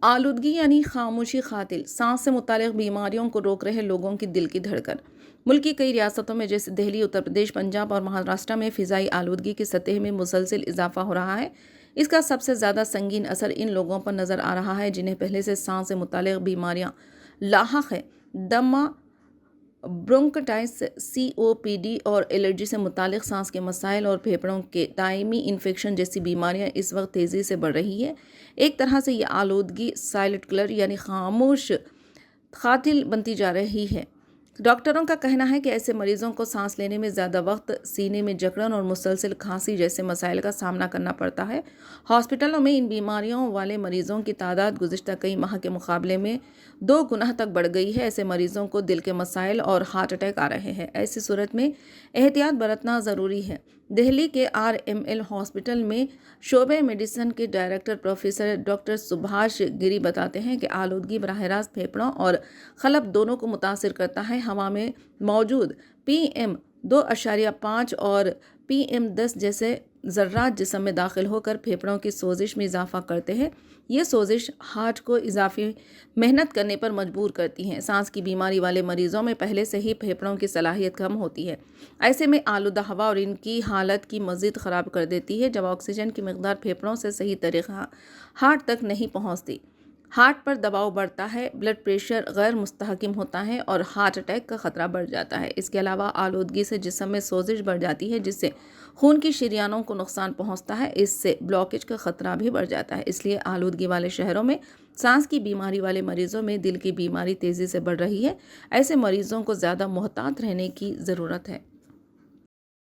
आलूदगी यानी खामोशी कातिल, सांस से मुतालिक बीमारियों को रोक रहे लोगों की दिल की धड़कन। मुल्क की कई रियासतों में जैसे दिल्ली, उत्तर प्रदेश, पंजाब और महाराष्ट्र में फ़िज़ाई आलूदगी की सतह में मुसलसल इजाफा हो रहा है। इसका सबसे ज़्यादा संगीन असर इन लोगों पर नज़र आ रहा है जिन्हें पहले से सांस से मुतालिक बीमारियाँ लाहक है। दमा, ब्रोंकाइटिस, COPD और एलर्जी से मुतालिक सांस के मसाइल और फेफड़ों के दायमी इन्फेक्शन जैसी बीमारियां इस वक्त तेज़ी से बढ़ रही है। एक तरह से ये आलूदगी साइलेंट किलर यानी खामोश कातिल बनती जा रही है। डॉक्टरों का कहना है कि ऐसे मरीजों को सांस लेने में ज़्यादा वक्त, सीने में जकड़न और मुसलसल खांसी जैसे मसाइल का सामना करना पड़ता है। हॉस्पिटलों में इन बीमारियों वाले मरीजों की तादाद गुज़िश्ता कई माह के मुकाबले में 2 गुना तक बढ़ गई है। ऐसे मरीजों को दिल के मसाइल और हार्ट अटैक आ रहे हैं। ऐसी सूरत में एहतियात बरतना ज़रूरी है। दिल्ली के RML हॉस्पिटल में शोबे मेडिसिन के डायरेक्टर प्रोफेसर डॉक्टर सुभाष गिरी बताते हैं कि आलूदगी बराह रास्त फेफड़ों और खलब दोनों को मुतासिर करता है। हवा में मौजूद PM2.5 और PM10 जैसे ज़र्रात जिस्म में दाखिल होकर फेफड़ों की सोजिश में इजाफा करते हैं। ये सोजिश हार्ट को इजाफी मेहनत करने पर मजबूर करती हैं। सांस की बीमारी वाले मरीजों में पहले से ही फेफड़ों की सलाहियत कम होती है। ऐसे में आलूदा हवा और इनकी हालत की मज़ीद ख़राब कर देती है। जब ऑक्सीजन की मकदार फेफड़ों से सही तरीक़ा हार्ट तक नहीं पहुँचती, हार्ट पर दबाव बढ़ता है, ब्लड प्रेशर गैर मुस्तहकम होता है और हार्ट अटैक का ख़तरा बढ़ जाता है। इसके अलावा आलूदगी से जिस्म में सोजिश बढ़ जाती है जिससे खून की शरियानों को नुकसान पहुंचता है। इससे ब्लॉकेज का ख़तरा भी बढ़ जाता है। इसलिए आलूदगी वाले शहरों में सांस की बीमारी वाले मरीजों में दिल की बीमारी तेज़ी से बढ़ रही है। ऐसे मरीजों को ज़्यादा मुहतात रहने की ज़रूरत है।